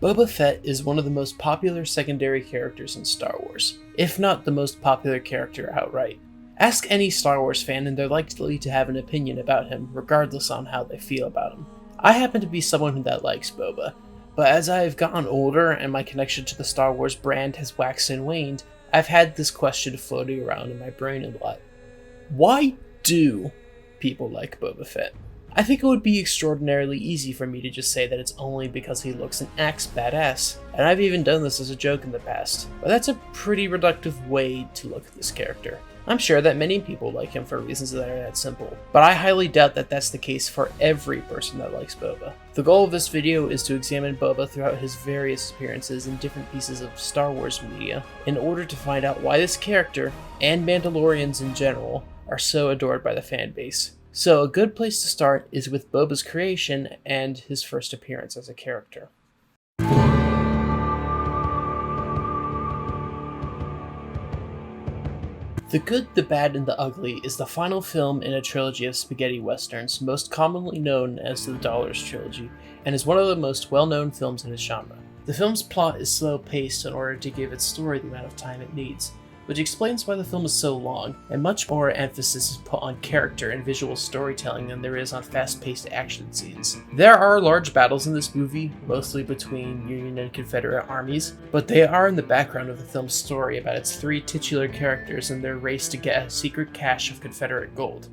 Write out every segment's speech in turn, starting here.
Boba Fett is one of the most popular secondary characters in Star Wars, if not the most popular character outright. Ask any Star Wars fan and they're likely to have an opinion about him, regardless on how they feel about him. I happen to be someone that likes Boba, but as I have gotten older and my connection to the Star Wars brand has waxed and waned, I've had this question floating around in my brain a lot. Why do people like Boba Fett? I think it would be extraordinarily easy for me to just say that it's only because he looks and acts badass, and I've even done this as a joke in the past, but that's a pretty reductive way to look at this character. I'm sure that many people like him for reasons that are that simple, but I highly doubt that that's the case for every person that likes Boba. The goal of this video is to examine Boba throughout his various appearances in different pieces of Star Wars media, in order to find out why this character, and Mandalorians in general, are so adored by the fan base. So a good place to start is with Boba's creation and his first appearance as a character. The Good, the Bad, and the Ugly is the final film in a trilogy of spaghetti westerns, most commonly known as the Dollars Trilogy, and is one of the most well-known films in its genre. The film's plot is slow-paced in order to give its story the amount of time it needs, which explains why the film is so long, and much more emphasis is put on character and visual storytelling than there is on fast-paced action scenes. There are large battles in this movie, mostly between Union and Confederate armies, but they are in the background of the film's story about its three titular characters and their race to get a secret cache of Confederate gold.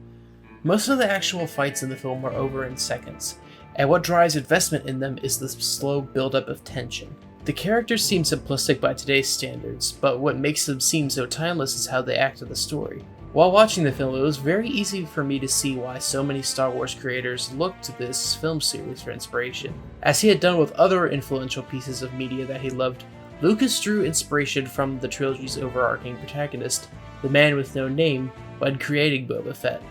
Most of the actual fights in the film are over in seconds, and what drives investment in them is the slow buildup of tension. The characters seem simplistic by today's standards, but what makes them seem so timeless is how they act in the story. While watching the film, it was very easy for me to see why so many Star Wars creators looked to this film series for inspiration. As he had done with other influential pieces of media that he loved, Lucas drew inspiration from the trilogy's overarching protagonist, the man with no name, when creating Boba Fett.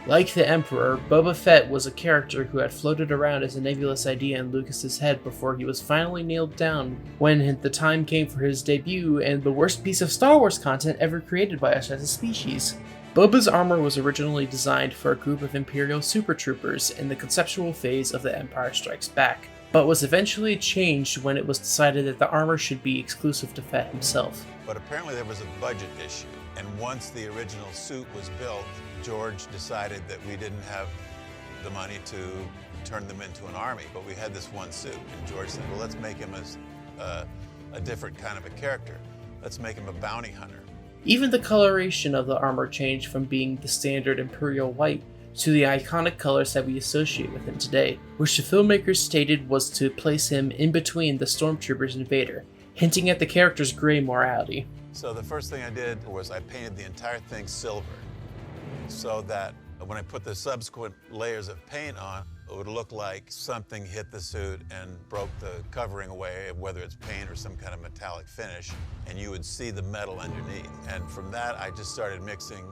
Like the Emperor, Boba Fett was a character who had floated around as a nebulous idea in Lucas's head before he was finally nailed down when the time came for his debut and the worst piece of Star Wars content ever created by us as a species. Boba's armor was originally designed for a group of Imperial super troopers in the conceptual phase of The Empire Strikes Back, but was eventually changed when it was decided that the armor should be exclusive to Fett himself. But apparently there was a budget issue, and once the original suit was built, George decided that we didn't have the money to turn them into an army, but we had this one suit. And George said, well, let's make him a different kind of a character. Let's make him a bounty hunter. Even the coloration of the armor changed from being the standard Imperial white to the iconic colors that we associate with him today, which the filmmakers stated was to place him in between the Stormtroopers and Vader, hinting at the character's gray morality. So the first thing I did was I painted the entire thing silver, so that when I put the subsequent layers of paint on, it would look like something hit the suit and broke the covering away, whether it's paint or some kind of metallic finish, and you would see the metal underneath. And from that, I just started mixing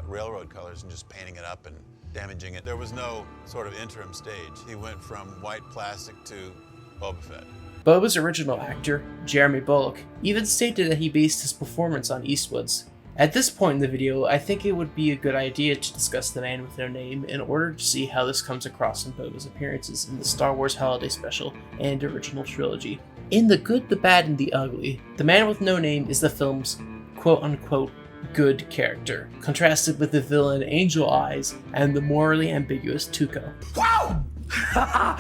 railroad colors and just painting it up and damaging it. There was no sort of interim stage. He went from white plastic to Boba Fett. Boba's original actor, Jeremy Bulloch, even stated that he based his performance on Eastwood's. At this point in the video, I think it would be a good idea to discuss The Man with No Name in order to see how this comes across in Boba's appearances in the Star Wars Holiday Special and original trilogy. In The Good, the Bad, and the Ugly, The Man with No Name is the film's quote-unquote good character, contrasted with the villain Angel Eyes and the morally ambiguous Tuco. Wow!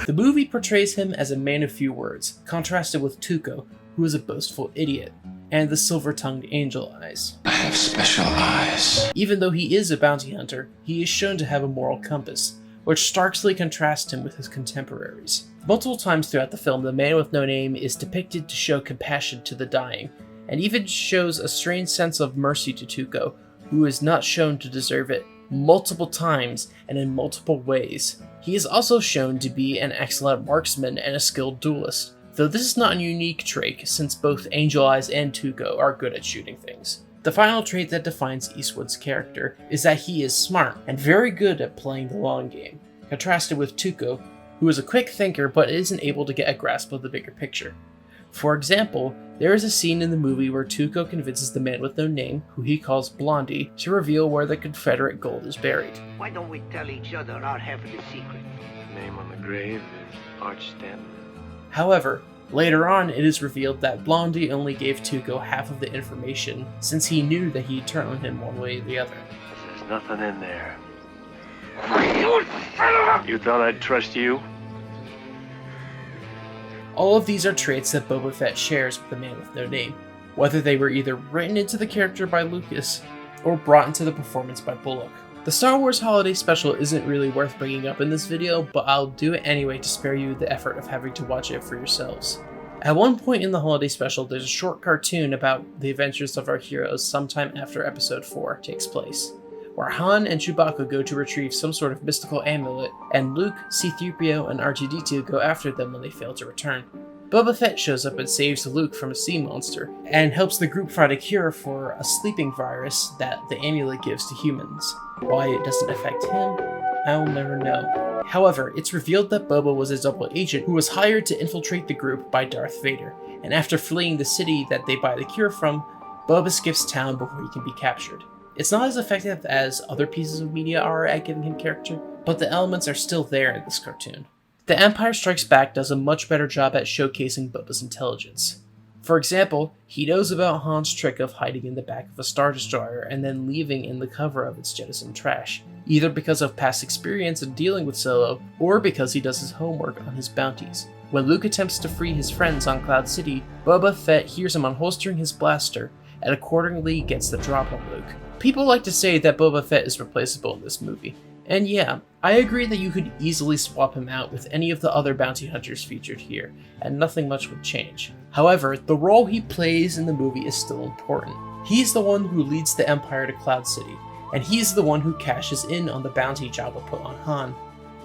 The movie portrays him as a man of few words, contrasted with Tuco, who is a boastful idiot, and the silver-tongued Angel Eyes. I have special eyes. Even though he is a bounty hunter, he is shown to have a moral compass, which starkly contrasts him with his contemporaries. Multiple times throughout the film, the Man with No Name is depicted to show compassion to the dying, and even shows a strange sense of mercy to Tuco, who is not shown to deserve it multiple times and in multiple ways. He is also shown to be an excellent marksman and a skilled duelist, though this is not a unique trait since both Angel Eyes and Tuco are good at shooting things. The final trait that defines Eastwood's character is that he is smart and very good at playing the long game, contrasted with Tuco, who is a quick thinker but isn't able to get a grasp of the bigger picture. For example, There is a scene in the movie where Tuco convinces the man with no name, who he calls Blondie, to reveal where the Confederate gold is buried. Why don't we tell each other our half of the secret? The name on the grave is Arch Stanton. However, later on it is revealed that Blondie only gave Tuco half of the information, since he knew that he'd turn on him one way or the other. There's nothing in there. You thought I'd trust you? All of these are traits that Boba Fett shares with the man with no name, whether they were either written into the character by Lucas or brought into the performance by Bullock. The Star Wars Holiday Special isn't really worth bringing up in this video, but I'll do it anyway to spare you the effort of having to watch it for yourselves. At one point in the Holiday Special, there's a short cartoon about the adventures of our heroes sometime after Episode 4 takes place, where Han and Chewbacca go to retrieve some sort of mystical amulet, and Luke, C-3PO, and R2-D2 go after them when they fail to return. Boba Fett shows up and saves Luke from a sea monster, and helps the group find a cure for a sleeping virus that the amulet gives to humans. Why it doesn't affect him, I'll never know. However, it's revealed that Boba was a double agent who was hired to infiltrate the group by Darth Vader, and after fleeing the city that they buy the cure from, Boba skips town before he can be captured. It's not as effective as other pieces of media are at giving him character, but the elements are still there in this cartoon. The Empire Strikes Back does a much better job at showcasing Boba's intelligence. For example, he knows about Han's trick of hiding in the back of a Star Destroyer and then leaving in the cover of its jettisoned trash, either because of past experience in dealing with Solo, or because he does his homework on his bounties. When Luke attempts to free his friends on Cloud City, Boba Fett hears him unholstering his blaster, and accordingly gets the drop on Luke. People like to say that Boba Fett is replaceable in this movie, and yeah, I agree that you could easily swap him out with any of the other bounty hunters featured here, and nothing much would change. However, the role he plays in the movie is still important. He's the one who leads the Empire to Cloud City, and he's the one who cashes in on the bounty Jabba put on Han.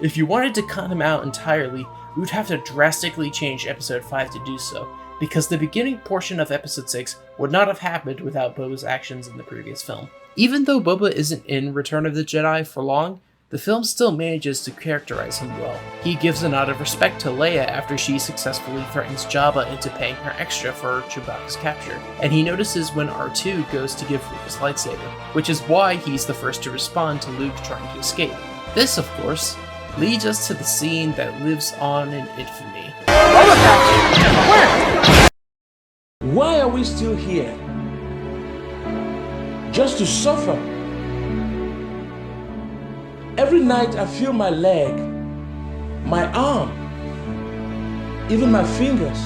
If you wanted to cut him out entirely, we would have to drastically change Episode 5 to do so, because the beginning portion of Episode 6 would not have happened without Boba's actions in the previous film. Even though Boba isn't in Return of the Jedi for long, the film still manages to characterize him well. He gives a nod of respect to Leia after she successfully threatens Jabba into paying her extra for Chewbacca's capture, and he notices when R2 goes to give Luke his lightsaber, which is why he's the first to respond to Luke trying to escape. This, of course, leads us to the scene that lives on in infamy. Why are we still here? Just to suffer. Every night I feel my leg, my arm, even my fingers.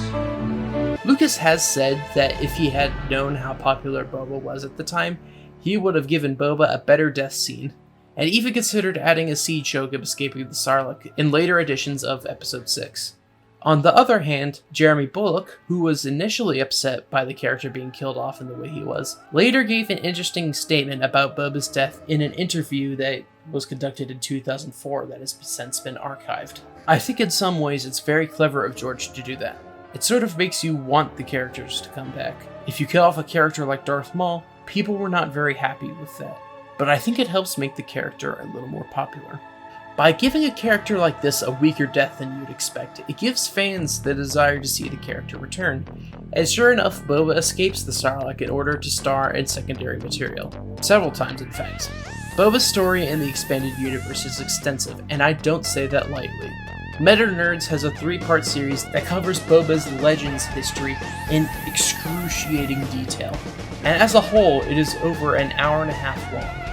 Lucas has said that if he had known how popular Boba was at the time, he would have given Boba a better death scene, and even considered adding a siege choke of escaping the Sarlacc in later editions of Episode 6. On the other hand, Jeremy Bulloch, who was initially upset by the character being killed off in the way he was, later gave an interesting statement about Boba's death in an interview that was conducted in 2004 that has since been archived. I think in some ways it's very clever of George to do that. It sort of makes you want the characters to come back. If you kill off a character like Darth Maul, people were not very happy with that, but I think it helps make the character a little more popular. By giving a character like this a weaker death than you'd expect, it gives fans the desire to see the character return. And sure enough, Boba escapes the Sarlacc in order to star in secondary material. Several times, in fact. Boba's story in the expanded universe is extensive, and I don't say that lightly. Meta Nerds has a 3-part series that covers Boba's Legends history in excruciating detail, and as a whole, it is over an hour and a half long.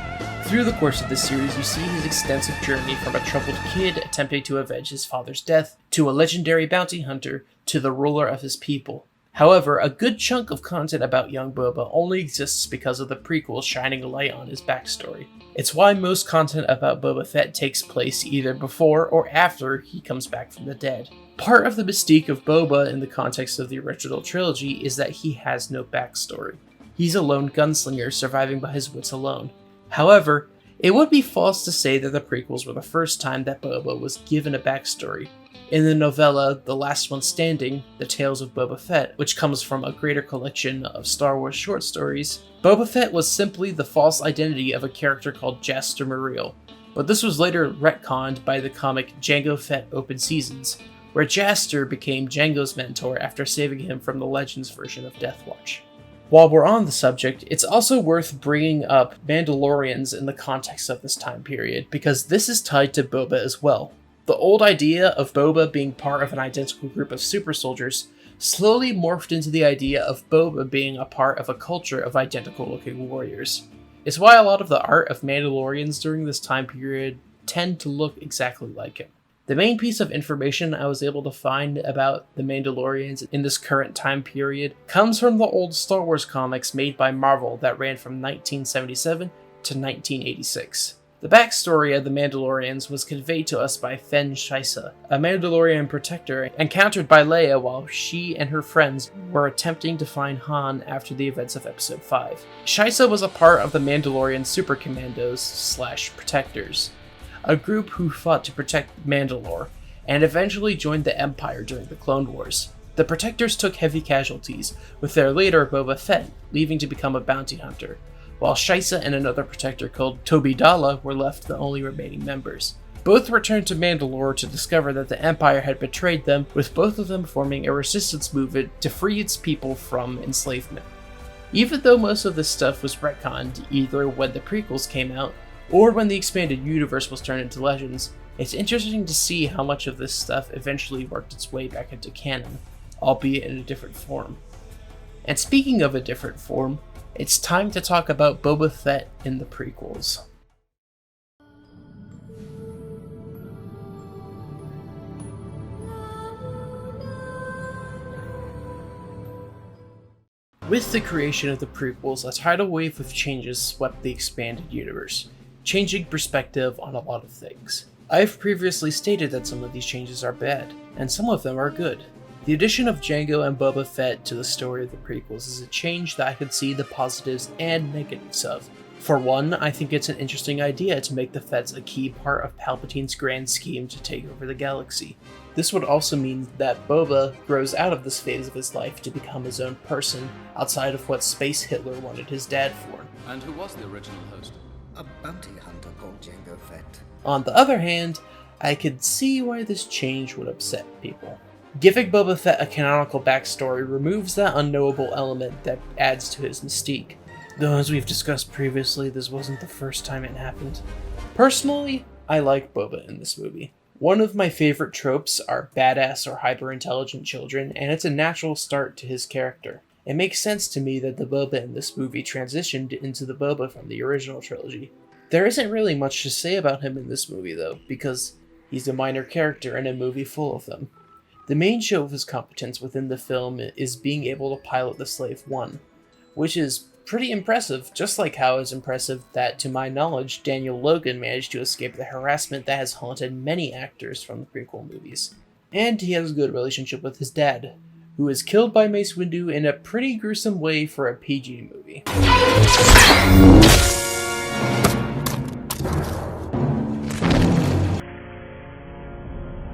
Through the course of this series, you see his extensive journey from a troubled kid attempting to avenge his father's death, to a legendary bounty hunter, to the ruler of his people. However, a good chunk of content about young Boba only exists because of the prequels shining a light on his backstory. It's why most content about Boba Fett takes place either before or after he comes back from the dead. Part of the mystique of Boba in the context of the original trilogy is that he has no backstory. He's a lone gunslinger surviving by his wits alone. However, it would be false to say that the prequels were the first time that Boba was given a backstory. In the novella The Last One Standing, The Tales of Boba Fett, which comes from a greater collection of Star Wars short stories, Boba Fett was simply the false identity of a character called Jaster Muriel, but this was later retconned by the comic Jango Fett Open Seasons, where Jaster became Jango's mentor after saving him from the Legends version of Death Watch. While we're on the subject, it's also worth bringing up Mandalorians in the context of this time period, because this is tied to Boba as well. The old idea of Boba being part of an identical group of super soldiers slowly morphed into the idea of Boba being a part of a culture of identical-looking warriors. It's why a lot of the art of Mandalorians during this time period tend to look exactly like him. The main piece of information I was able to find about the Mandalorians in this current time period comes from the old Star Wars comics made by Marvel that ran from 1977 to 1986. The backstory of the Mandalorians was conveyed to us by Fen Shaisa, a Mandalorian protector encountered by Leia while she and her friends were attempting to find Han after the events of Episode 5. Shaisa was a part of the Mandalorian Super Commandos/Protectors, a group who fought to protect Mandalore, and eventually joined the Empire during the Clone Wars. The Protectors took heavy casualties, with their leader Boba Fett leaving to become a bounty hunter, while Shaisa and another Protector called Toby Dala were left the only remaining members. Both returned to Mandalore to discover that the Empire had betrayed them, with both of them forming a resistance movement to free its people from enslavement. Even though most of this stuff was retconned either when the prequels came out, or when the expanded universe was turned into Legends, it's interesting to see how much of this stuff eventually worked its way back into canon, albeit in a different form. And speaking of a different form, it's time to talk about Boba Fett in the prequels. With the creation of the prequels, a tidal wave of changes swept the expanded universe, changing perspective on a lot of things. I've previously stated that some of these changes are bad, and some of them are good. The addition of Jango and Boba Fett to the story of the prequels is a change that I could see the positives and negatives of. For one, I think it's an interesting idea to make the Fetts a key part of Palpatine's grand scheme to take over the galaxy. This would also mean that Boba grows out of this phase of his life to become his own person, outside of what Space Hitler wanted his dad for. And who was the original host? A bounty hunter called Jango Fett. On the other hand, I could see why this change would upset people. Giving Boba Fett a canonical backstory removes that unknowable element that adds to his mystique. Though as we've discussed previously, this wasn't the first time it happened. Personally, I like Boba in this movie. One of my favorite tropes are badass or hyper-intelligent children, and it's a natural start to his character. It makes sense to me that the Boba in this movie transitioned into the Boba from the original trilogy. There isn't really much to say about him in this movie though, because he's a minor character in a movie full of them. The main show of his competence within the film is being able to pilot the Slave One, which is pretty impressive, just like how it's impressive that, to my knowledge, Daniel Logan managed to escape the harassment that has haunted many actors from the prequel movies. And he has a good relationship with his dad, who is killed by Mace Windu in a pretty gruesome way for a PG movie.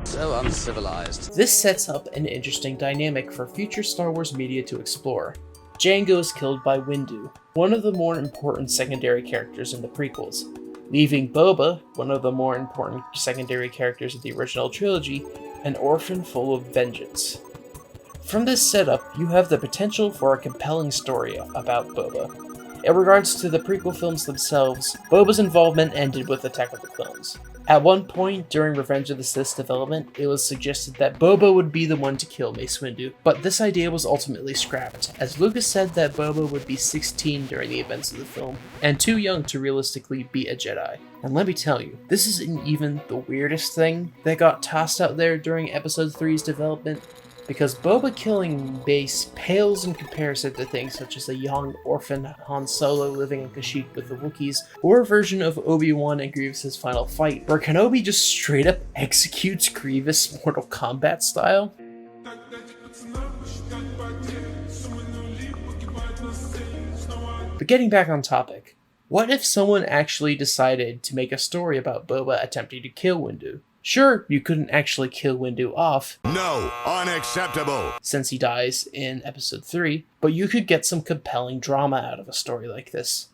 So uncivilized. This sets up an interesting dynamic for future Star Wars media to explore. Jango is killed by Windu, one of the more important secondary characters in the prequels, leaving Boba, one of the more important secondary characters of the original trilogy, an orphan full of vengeance. From this setup, you have the potential for a compelling story about Boba. In regards to the prequel films themselves, Boba's involvement ended with Attack of the Clones. At one point during Revenge of the Sith development, it was suggested that Boba would be the one to kill Mace Windu, but this idea was ultimately scrapped, as Lucas said that Boba would be 16 during the events of the film, and too young to realistically be a Jedi. And let me tell you, this isn't even the weirdest thing that got tossed out there during Episode 3's development, because Boba killing Mace pales in comparison to things such as a young orphan Han Solo living in Kashyyyk with the Wookiees, or a version of Obi-Wan and Grievous' final fight, where Kenobi just straight up executes Grievous Mortal Kombat style. But getting back on topic, what if someone actually decided to make a story about Boba attempting to kill Windu? Sure, you couldn't actually kill Windu off. No, unacceptable! Since he dies in Episode 3, but you could get some compelling drama out of a story like this.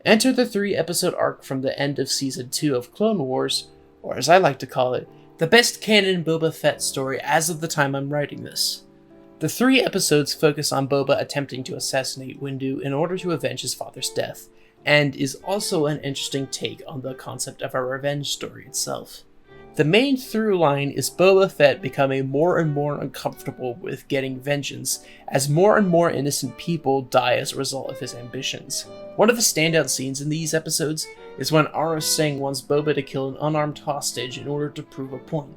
Enter the 3-episode arc from the end of Season 2 of Clone Wars, or as I like to call it, the best canon Boba Fett story as of the time I'm writing this. The 3 episodes focus on Boba attempting to assassinate Windu in order to avenge his father's death, and is also an interesting take on the concept of a revenge story itself. The main through line is Boba Fett becoming more and more uncomfortable with getting vengeance, as more and more innocent people die as a result of his ambitions. One of the standout scenes in these episodes is when Aurra Sing wants Boba to kill an unarmed hostage in order to prove a point,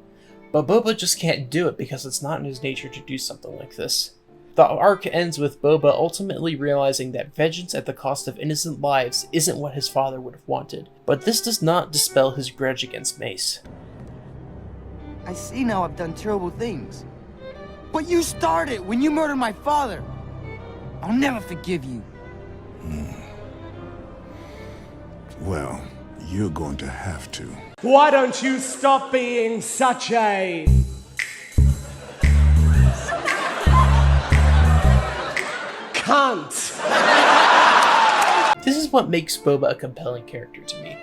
but Boba just can't do it because it's not in his nature to do something like this. The arc ends with Boba ultimately realizing that vengeance at the cost of innocent lives isn't what his father would have wanted, but this does not dispel his grudge against Mace. I see now I've done terrible things. But you started when you murdered my father. I'll never forgive you. Well, you're going to have to. Why don't you stop being such a... cunt? This is what makes Boba a compelling character to me.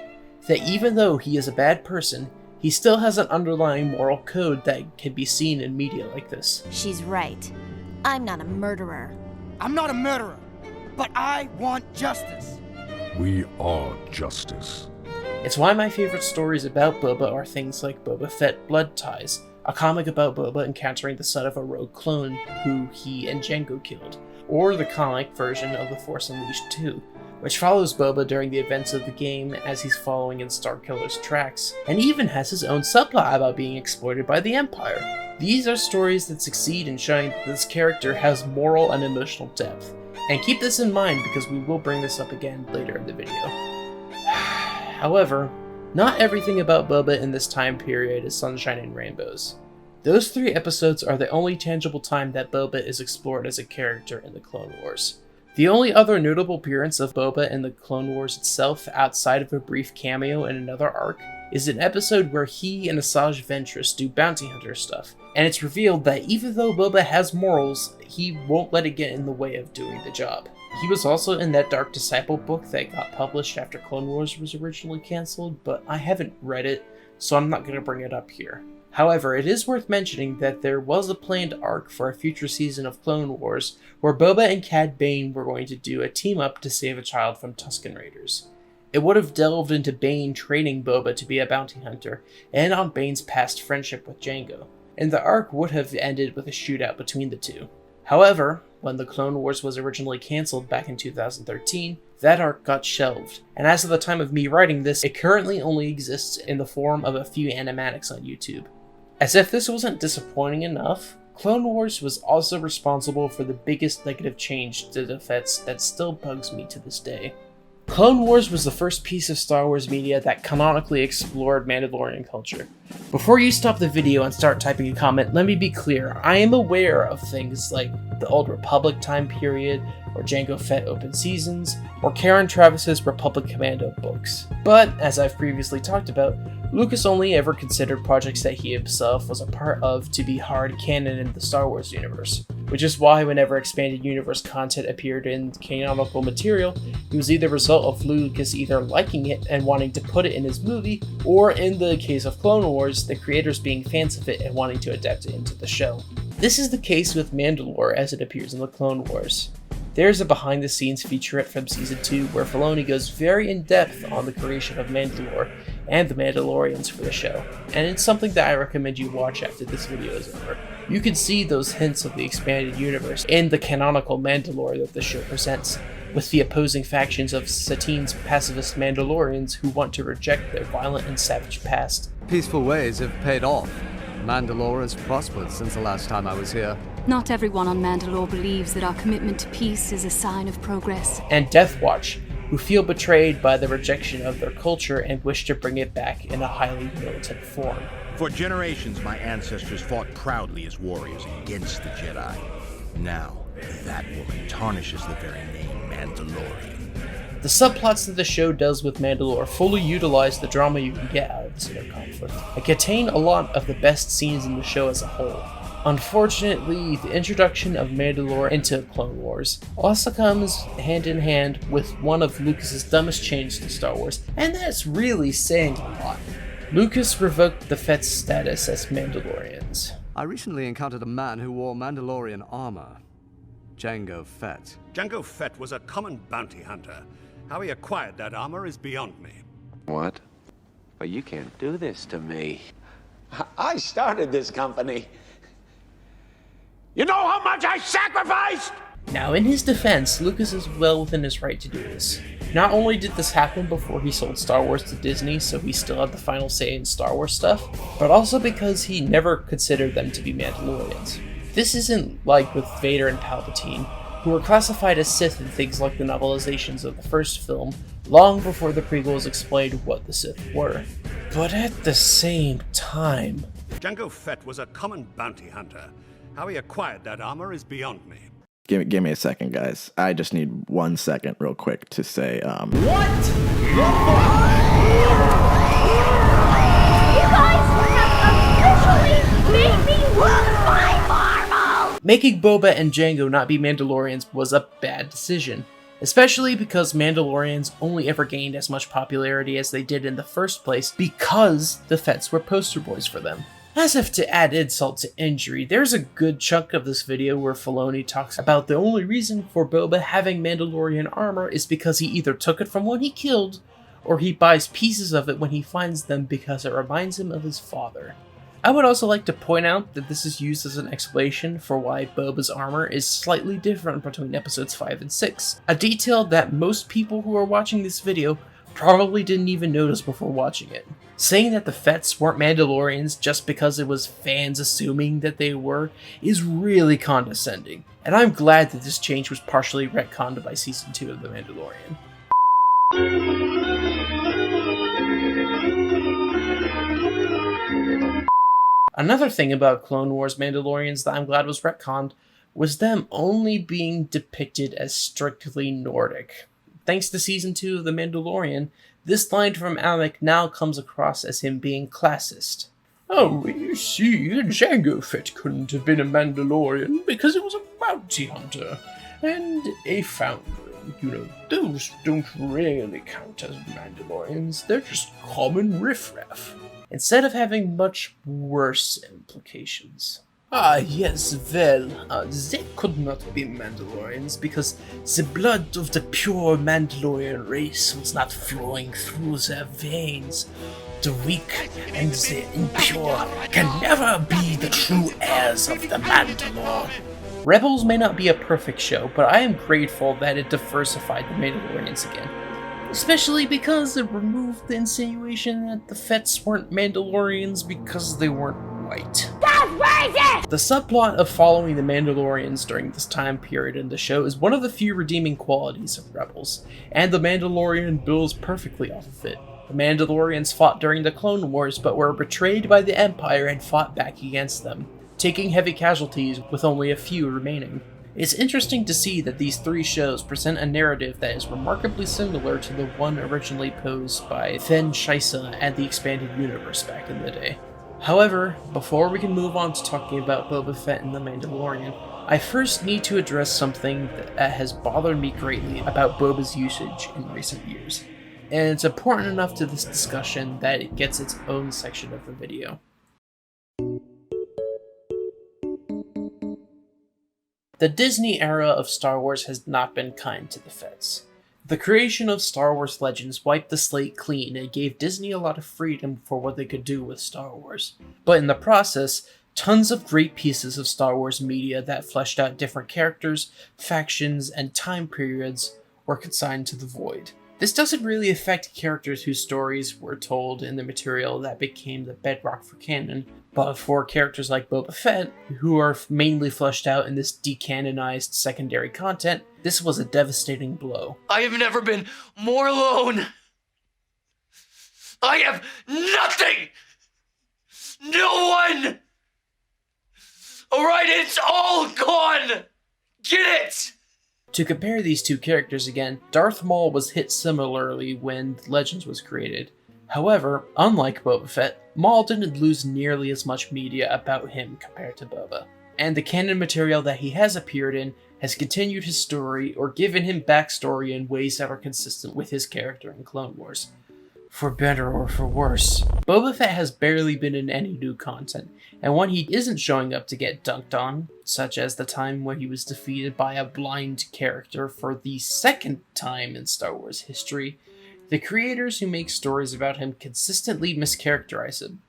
That even though he is a bad person, he still has an underlying moral code that can be seen in media like this. She's right. I'm not a murderer. I'm not a murderer, but I want justice. We are justice. It's why my favorite stories about Boba are things like Boba Fett Blood Ties, a comic about Boba encountering the son of a rogue clone who he and Jango killed, or the comic version of The Force Unleashed 2, which follows Boba during the events of the game as he's following in Starkiller's tracks, and even has his own subplot about being exploited by the Empire. These are stories that succeed in showing that this character has moral and emotional depth, and keep this in mind because we will bring this up again later in the video. However, not everything about Boba in this time period is sunshine and rainbows. Those 3 episodes are the only tangible time that Boba is explored as a character in the Clone Wars. The only other notable appearance of Boba in the Clone Wars itself, outside of a brief cameo in another arc, is an episode where he and Asajj Ventress do bounty hunter stuff, and it's revealed that even though Boba has morals, he won't let it get in the way of doing the job. He was also in that Dark Disciple book that got published after Clone Wars was originally cancelled, but I haven't read it, so I'm not going to bring it up here. However, it is worth mentioning that there was a planned arc for a future season of Clone Wars where Boba and Cad Bane were going to do a team-up to save a child from Tusken Raiders. It would have delved into Bane training Boba to be a bounty hunter, and on Bane's past friendship with Jango, and the arc would have ended with a shootout between the two. However, when the Clone Wars was originally cancelled back in 2013, that arc got shelved, and as of the time of me writing this, it currently only exists in the form of a few animatics on YouTube. As if this wasn't disappointing enough, Clone Wars was also responsible for the biggest negative change to the Fets that still bugs me to this day. Clone Wars was the first piece of Star Wars media that canonically explored Mandalorian culture. Before you stop the video and start typing a comment, let me be clear, I am aware of things like the Old Republic time period, or Jango Fett open seasons, or Karen Travis's Republic Commando books. But, as I've previously talked about, Lucas only ever considered projects that he himself was a part of to be hard canon in the Star Wars universe, which is why whenever expanded universe content appeared in canonical material, it was either a result of Lucas either liking it and wanting to put it in his movie, or in the case of Clone Wars, the creators being fans of it and wanting to adapt it into the show. This is the case with Mandalore as it appears in the Clone Wars. There's a behind-the-scenes featurette from Season 2 where Filoni goes very in-depth on the creation of Mandalore and the Mandalorians for the show, and it's something that I recommend you watch after this video is over. You can see those hints of the expanded universe in the canonical Mandalore that the show presents, with the opposing factions of Satine's pacifist Mandalorians who want to reject their violent and savage past. Peaceful ways have paid off. Mandalore has prospered since the last time I was here. Not everyone on Mandalore believes that our commitment to peace is a sign of progress. And Death Watch, who feel betrayed by the rejection of their culture and wish to bring it back in a highly militant form. For generations, my ancestors fought proudly as warriors against the Jedi. Now, that woman tarnishes the very name Mandalorian. The subplots that the show does with Mandalore fully utilize the drama you can get out of this inner conflict, and contain a lot of the best scenes in the show as a whole. Unfortunately, the introduction of Mandalore into Clone Wars also comes hand in hand with one of Lucas's dumbest changes to Star Wars, and that's really saying a lot. Lucas revoked the Fett's status as Mandalorians. I recently encountered a man who wore Mandalorian armor. Jango Fett. Jango Fett was a common bounty hunter. How he acquired that armor is beyond me. What? But you can't do this to me. I started this company. You know how much I sacrificed? Now, in his defense, Lucas is well within his right to do this. Not only did this happen before he sold Star Wars to Disney, so he still had the final say in Star Wars stuff, but also because he never considered them to be Mandalorians. This isn't like with Vader and Palpatine, who were classified as Sith in things like the novelizations of the first film, long before the prequels explained what the Sith were. But at the same time... Jango Fett was a common bounty hunter. How he acquired that armor is beyond me. Give me a second, guys. I just need 1 second real quick to say, What? You guys have officially made me lose my marbles! Making Boba and Jango not be Mandalorians was a bad decision, especially because Mandalorians only ever gained as much popularity as they did in the first place because the Fetts were poster boys for them. As if to add insult to injury, there's a good chunk of this video where Filoni talks about the only reason for Boba having Mandalorian armor is because he either took it from one he killed, or he buys pieces of it when he finds them because it reminds him of his father. I would also like to point out that this is used as an explanation for why Boba's armor is slightly different between episodes 5 and 6, a detail that most people who are watching this video probably didn't even notice before watching it. Saying that the Fetts weren't Mandalorians just because it was fans assuming that they were is really condescending, and I'm glad that this change was partially retconned by Season 2 of The Mandalorian. Another thing about Clone Wars Mandalorians that I'm glad was retconned was them only being depicted as strictly Nordic. Thanks to Season 2 of The Mandalorian, this line from Alec now comes across as him being classist. Oh, you see, Jango Fett couldn't have been a Mandalorian because he was a bounty hunter and a foundling. You know, those don't really count as Mandalorians, they're just common riffraff. Instead of having much worse implications. Ah, yes, well, they could not be Mandalorians because the blood of the pure Mandalorian race was not flowing through their veins. The weak and the impure can never be the true heirs of the Mandalore. Rebels may not be a perfect show, but I am grateful that it diversified the Mandalorians again. Especially because it removed the insinuation that the Fetts weren't Mandalorians because they weren't white. That's racist! The subplot of following the Mandalorians during this time period in the show is one of the few redeeming qualities of Rebels, and the Mandalorian builds perfectly off of it. The Mandalorians fought during the Clone Wars but were betrayed by the Empire and fought back against them, taking heavy casualties with only a few remaining. It's interesting to see that these three shows present a narrative that is remarkably similar to the one originally posed by Fen Shaisa and the Expanded Universe back in the day. However, before we can move on to talking about Boba Fett and the Mandalorian, I first need to address something that has bothered me greatly about Boba's usage in recent years, and it's important enough to this discussion that it gets its own section of the video. The Disney era of Star Wars has not been kind to the Fetts. The creation of Star Wars Legends wiped the slate clean and gave Disney a lot of freedom for what they could do with Star Wars. But in the process, tons of great pieces of Star Wars media that fleshed out different characters, factions, and time periods were consigned to the void. This doesn't really affect characters whose stories were told in the material that became the bedrock for canon, but for characters like Boba Fett, who are mainly fleshed out in this decanonized secondary content, this was a devastating blow. I have never been more alone. I have nothing! No one! Alright, it's all gone! Get it! To compare these two characters again, Darth Maul was hit similarly when Legends was created. However, unlike Boba Fett, Maul didn't lose nearly as much media about him compared to Boba, and the canon material that he has appeared in has continued his story or given him backstory in ways that are consistent with his character in Clone Wars. For better or for worse, Boba Fett has barely been in any new content, and when he isn't showing up to get dunked on, such as the time where he was defeated by a blind character for the second time in Star Wars history, the creators who make stories about him consistently mischaracterize him.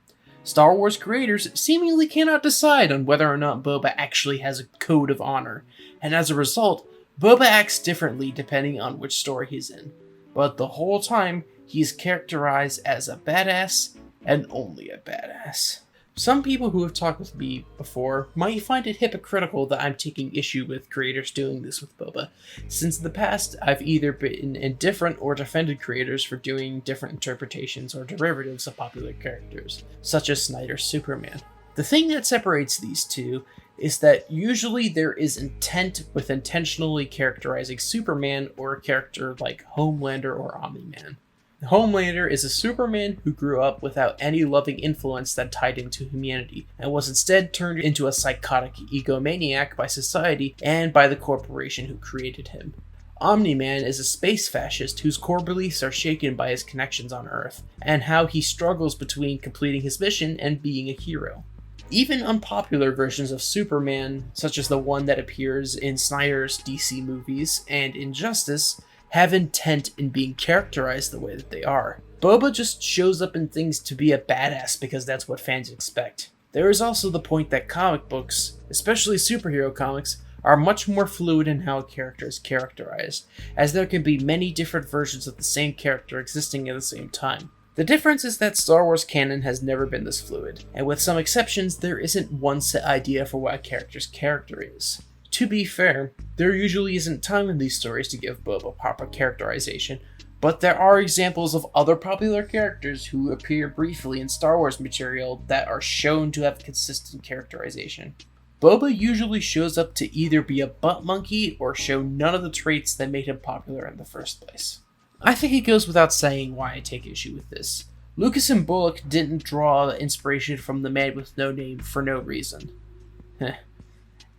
Star Wars creators seemingly cannot decide on whether or not Boba actually has a code of honor, and as a result, Boba acts differently depending on which story he's in. But the whole time, he's characterized as a badass, and only a badass. Some people who have talked with me before might find it hypocritical that I'm taking issue with creators doing this with Boba, since in the past I've either been indifferent or defended creators for doing different interpretations or derivatives of popular characters, such as Snyder's Superman. The thing that separates these two is that usually there is intent with intentionally characterizing Superman or a character like Homelander or Omni-Man. Homelander is a Superman who grew up without any loving influence that tied him to humanity, and was instead turned into a psychotic egomaniac by society and by the corporation who created him. Omni-Man is a space fascist whose core beliefs are shaken by his connections on Earth, and how he struggles between completing his mission and being a hero. Even unpopular versions of Superman, such as the one that appears in Snyder's DC movies and Injustice, have intent in being characterized the way that they are. Boba just shows up in things to be a badass because that's what fans expect. There is also the point that comic books, especially superhero comics, are much more fluid in how a character is characterized, as there can be many different versions of the same character existing at the same time. The difference is that Star Wars canon has never been this fluid, and with some exceptions, there isn't one set idea for what a character's character is. To be fair, there usually isn't time in these stories to give Boba proper characterization, but there are examples of other popular characters who appear briefly in Star Wars material that are shown to have consistent characterization. Boba usually shows up to either be a butt monkey or show none of the traits that made him popular in the first place. I think it goes without saying why I take issue with this. Lucas and Bullock didn't draw inspiration from the Man with No Name for no reason.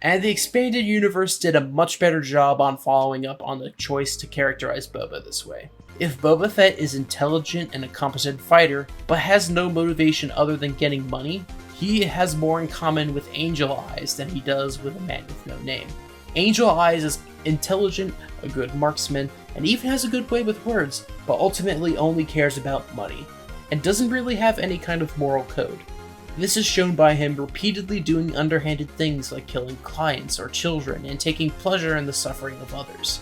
And the expanded universe did a much better job on following up on the choice to characterize Boba this way. If Boba Fett is intelligent and a competent fighter, but has no motivation other than getting money, he has more in common with Angel Eyes than he does with a Man with No Name. Angel Eyes is intelligent, a good marksman, and even has a good way with words, but ultimately only cares about money, and doesn't really have any kind of moral code. This is shown by him repeatedly doing underhanded things like killing clients or children and taking pleasure in the suffering of others.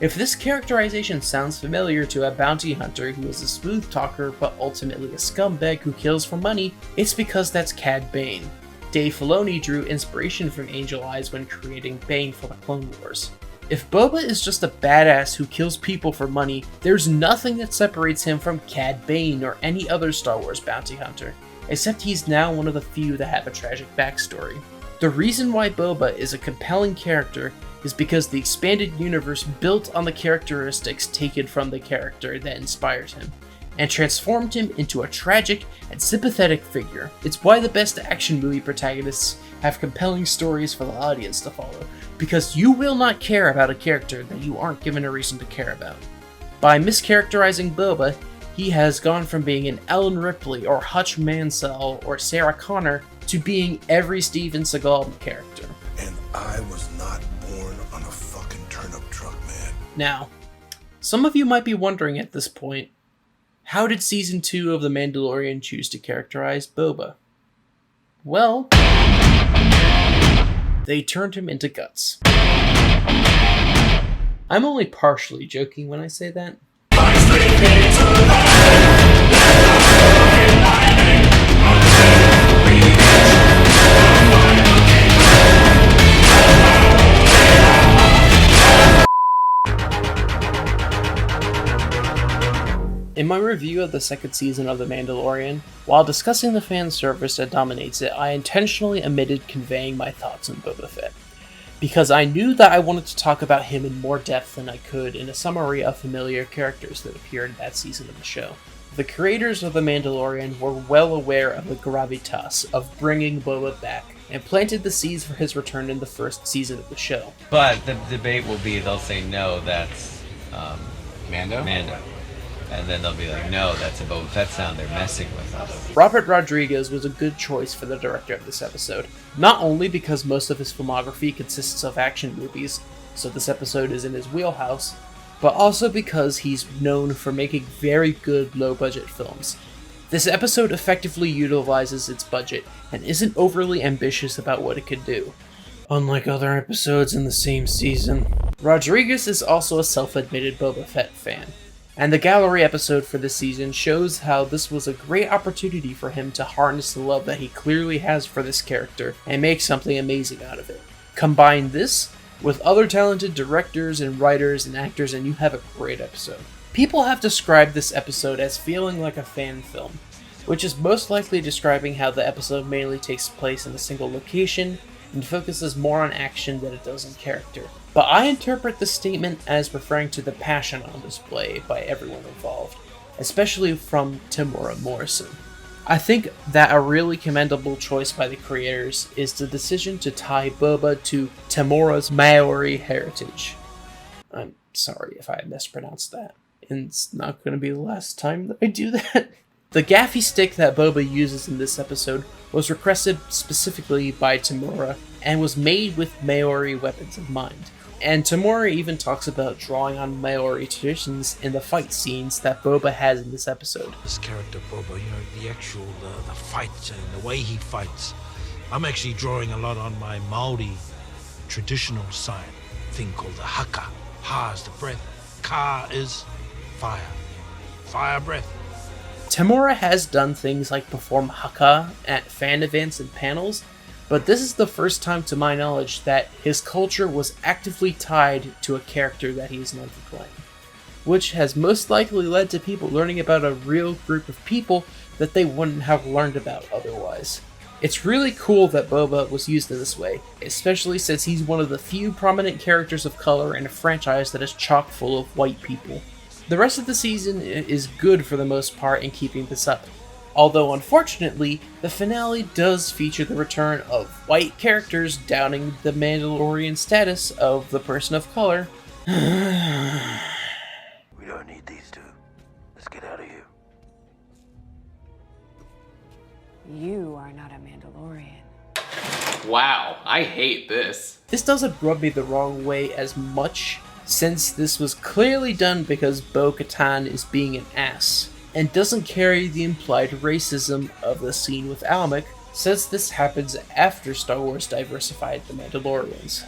If this characterization sounds familiar to a bounty hunter who is a smooth talker but ultimately a scumbag who kills for money, it's because that's Cad Bane. Dave Filoni drew inspiration from Angel Eyes when creating Bane for the Clone Wars. If Boba is just a badass who kills people for money, there's nothing that separates him from Cad Bane or any other Star Wars bounty hunter, except he's now one of the few that have a tragic backstory. The reason why Boba is a compelling character is because the expanded universe built on the characteristics taken from the character that inspired him, and transformed him into a tragic and sympathetic figure. It's why the best action movie protagonists have compelling stories for the audience to follow, because you will not care about a character that you aren't given a reason to care about. By mischaracterizing Boba, he has gone from being an Ellen Ripley or Hutch Mansell or Sarah Connor to being every Steven Seagal character. And I was not born on a fucking turnip truck, man. Now, some of you might be wondering at this point, how did Season 2 of The Mandalorian choose to characterize Boba? Well, they turned him into guts. I'm only partially joking when I say that. In my review of the second season of The Mandalorian, while discussing the fan service that dominates it, I intentionally omitted conveying my thoughts on Boba Fett, because I knew that I wanted to talk about him in more depth than I could in a summary of familiar characters that appeared in that season of the show. The creators of The Mandalorian were well aware of the gravitas of bringing Boba back, and planted the seeds for his return in the first season of the show. But the debate will be, they'll say no, that's Mando? And then they'll be like, no, that's a Boba Fett sound, they're messing with us. Robert Rodriguez was a good choice for the director of this episode, not only because most of his filmography consists of action movies, so this episode is in his wheelhouse, but also because he's known for making very good low-budget films. This episode effectively utilizes its budget and isn't overly ambitious about what it could do, unlike other episodes in the same season. Rodriguez is also a self-admitted Boba Fett fan, and the gallery episode for this season shows how this was a great opportunity for him to harness the love that he clearly has for this character and make something amazing out of it. Combine this with other talented directors and writers and actors and you have a great episode. People have described this episode as feeling like a fan film, which is most likely describing how the episode mainly takes place in a single location and focuses more on action than it does on character. But I interpret this statement as referring to the passion on display by everyone involved, especially from Temuera Morrison. I think that a really commendable choice by the creators is the decision to tie Boba to Temuera's Maori heritage. I'm sorry if I mispronounced that, and it's not going to be the last time that I do that. The gaffy stick that Boba uses in this episode was requested specifically by Temuera and was made with Maori weapons in mind. And Temuera even talks about drawing on Maori traditions in the fight scenes that Boba has in this episode. This character Boba, the actual the fights and the way he fights, I'm actually drawing a lot on my Maori traditional sign, thing called the haka. Ha is the breath, ka is fire, fire breath. Temuera has done things like perform haka at fan events and panels, but this is the first time to my knowledge that his culture was actively tied to a character that he is known for playing, which has most likely led to people learning about a real group of people that they wouldn't have learned about otherwise. It's really cool that Boba was used in this way, especially since he's one of the few prominent characters of color in a franchise that is chock full of white people. The rest of the season is good for the most part in keeping this up, although unfortunately, the finale does feature the return of white characters downing the Mandalorian status of the person of color. We don't need these two. Let's get out of here. You are not a Mandalorian. Wow, I hate this. This doesn't rub me the wrong way as much, since this was clearly done because Bo-Katan is being an ass, and doesn't carry the implied racism of the scene with Almec, since this happens after Star Wars diversified the Mandalorians.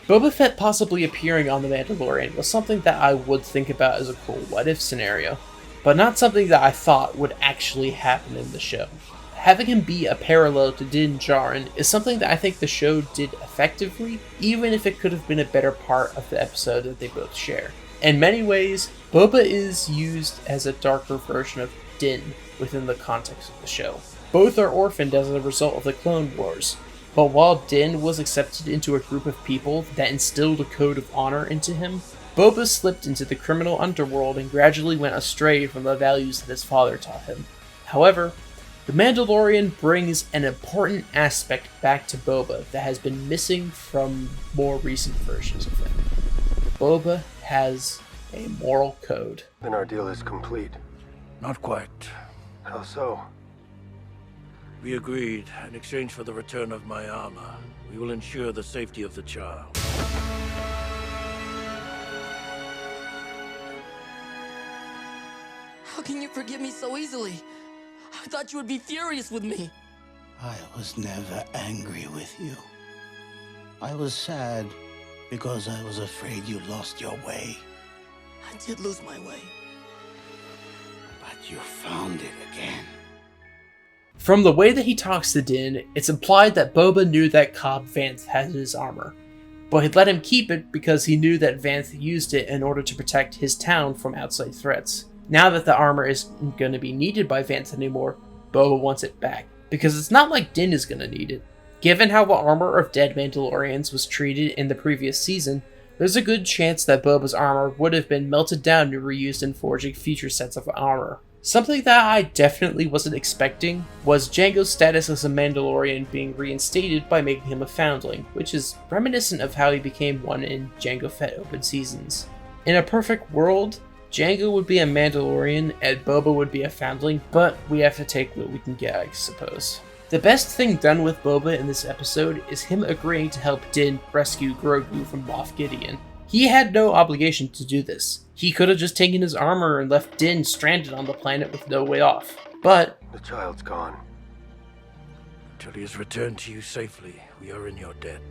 Boba Fett possibly appearing on The Mandalorian was something that I would think about as a cool what-if scenario, but not something that I thought would actually happen in the show. Having him be a parallel to Din Djarin is something that I think the show did effectively, even if it could have been a better part of the episode that they both share. In many ways, Boba is used as a darker version of Din within the context of the show. Both are orphaned as a result of the Clone Wars, but while Din was accepted into a group of people that instilled a code of honor into him, Boba slipped into the criminal underworld and gradually went astray from the values that his father taught him. However, The Mandalorian brings an important aspect back to Boba that has been missing from more recent versions of him. Boba has a moral code. Then our deal is complete. Not quite. How so? We agreed, in exchange for the return of my armor, we will ensure the safety of the child. How can you forgive me so easily? I thought you would be furious with me. I was never angry with you. I was sad because I was afraid you lost your way. I did lose my way. But you found it again. From the way that he talks to Din, it's implied that Boba knew that Cobb Vanth had his armor, but he'd let him keep it because he knew that Vanth used it in order to protect his town from outside threats. Now that the armor isn't going to be needed by Vanth anymore, Boba wants it back, because it's not like Din is going to need it. Given how the armor of dead Mandalorians was treated in the previous season, there's a good chance that Boba's armor would have been melted down and reused in forging future sets of armor. Something that I definitely wasn't expecting was Jango's status as a Mandalorian being reinstated by making him a foundling, which is reminiscent of how he became one in Jango Fett open seasons. In a perfect world, Jango would be a Mandalorian and Boba would be a foundling, but we have to take what we can get, I suppose. The best thing done with Boba in this episode is him agreeing to help Din rescue Grogu from Moff Gideon. He had no obligation to do this. He could have just taken his armor and left Din stranded on the planet with no way off. But the child's gone. Until he is returned to you safely, we are in your debt.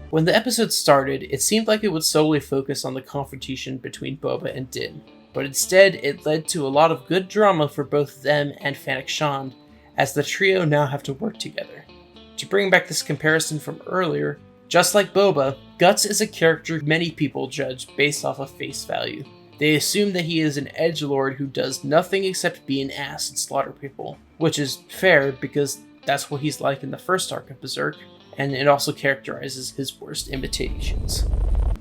When the episode started, it seemed like it would solely focus on the confrontation between Boba and Din. But instead, it led to a lot of good drama for both them and Fennec Shand, as the trio now have to work together. To bring back this comparison from earlier, just like Boba, Guts is a character many people judge based off of face value. They assume that he is an edgelord who does nothing except be an ass and slaughter people, which is fair because that's what he's like in the first arc of Berserk, and it also characterizes his worst imitations.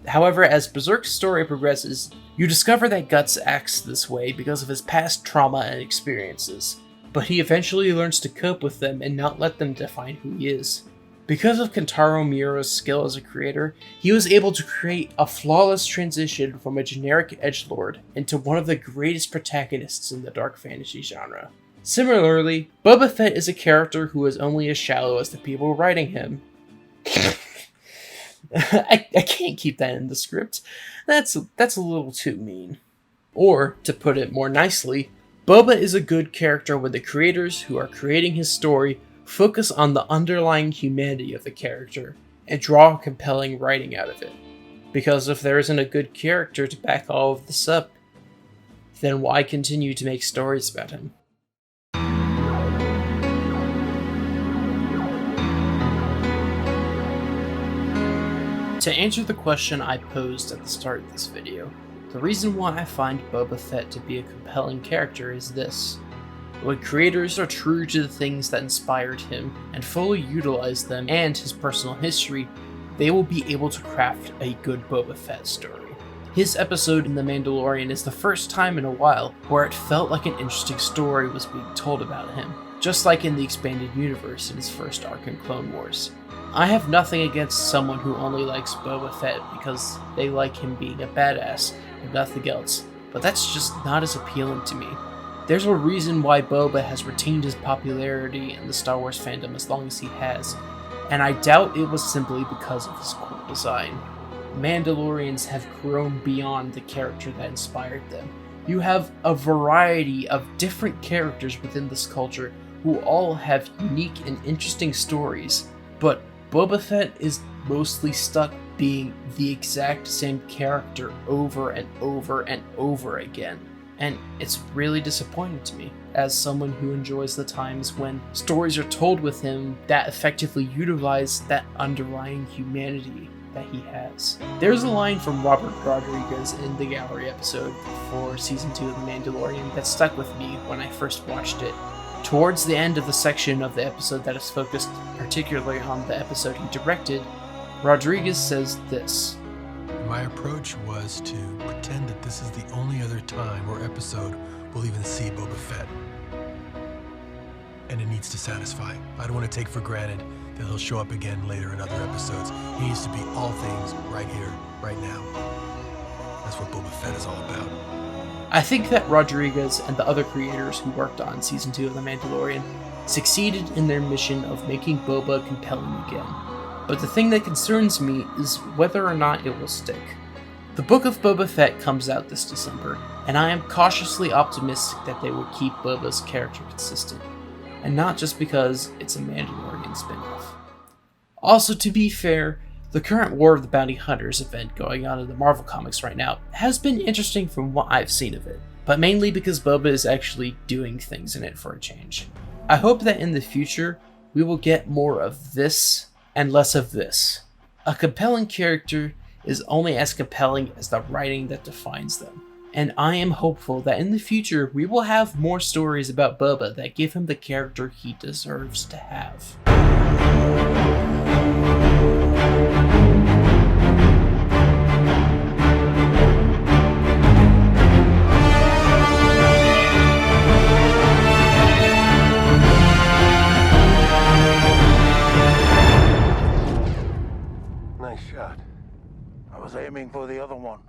However, as Berserk's story progresses, you discover that Guts acts this way because of his past trauma and experiences, but he eventually learns to cope with them and not let them define who he is. Because of Kentaro Miura's skill as a creator, he was able to create a flawless transition from a generic edgelord into one of the greatest protagonists in the dark fantasy genre. Similarly, Boba Fett is a character who is only as shallow as the people writing him. I can't keep that in the script. That's a little too mean. Or, to put it more nicely, Boba is a good character when the creators who are creating his story focus on the underlying humanity of the character and draw compelling writing out of it. Because if there isn't a good character to back all of this up, then why continue to make stories about him? To answer the question I posed at the start of this video, the reason why I find Boba Fett to be a compelling character is this. When creators are true to the things that inspired him and fully utilize them and his personal history, they will be able to craft a good Boba Fett story. His episode in The Mandalorian is the first time in a while where it felt like an interesting story was being told about him, just like in the expanded universe in his first arc in Clone Wars. I have nothing against someone who only likes Boba Fett because they like him being a badass and nothing else, but that's just not as appealing to me. There's a reason why Boba has retained his popularity in the Star Wars fandom as long as he has, and I doubt it was simply because of his cool design. Mandalorians have grown beyond the character that inspired them. You have a variety of different characters within this culture who all have unique and interesting stories, but Boba Fett is mostly stuck being the exact same character over and over and over again. And it's really disappointing to me, as someone who enjoys the times when stories are told with him that effectively utilize that underlying humanity that he has. There's a line from Robert Rodriguez in the Gallery episode for Season 2 of The Mandalorian that stuck with me when I first watched it. Towards the end of the section of the episode that is focused particularly on the episode he directed, Rodriguez says this. My approach was to pretend that this is the only other time or episode we'll even see Boba Fett. And it needs to satisfy. I don't want to take for granted that he'll show up again later in other episodes. He needs to be all things right here, right now. That's what Boba Fett is all about. I think that Rodriguez and the other creators who worked on Season 2 of The Mandalorian succeeded in their mission of making Boba compelling again. But the thing that concerns me is whether or not it will stick. The Book of Boba Fett comes out this December, and I am cautiously optimistic that they will keep Boba's character consistent, and not just because it's a Mandalorian spin-off. Also, to be fair, the current War of the Bounty Hunters event going on in the Marvel Comics right now has been interesting from what I've seen of it, but mainly because Boba is actually doing things in it for a change. I hope that in the future, we will get more of this and less of this. A compelling character is only as compelling as the writing that defines them, and I am hopeful that in the future we will have more stories about Boba that give him the character he deserves to have. Nice shot. I was aiming for the other one.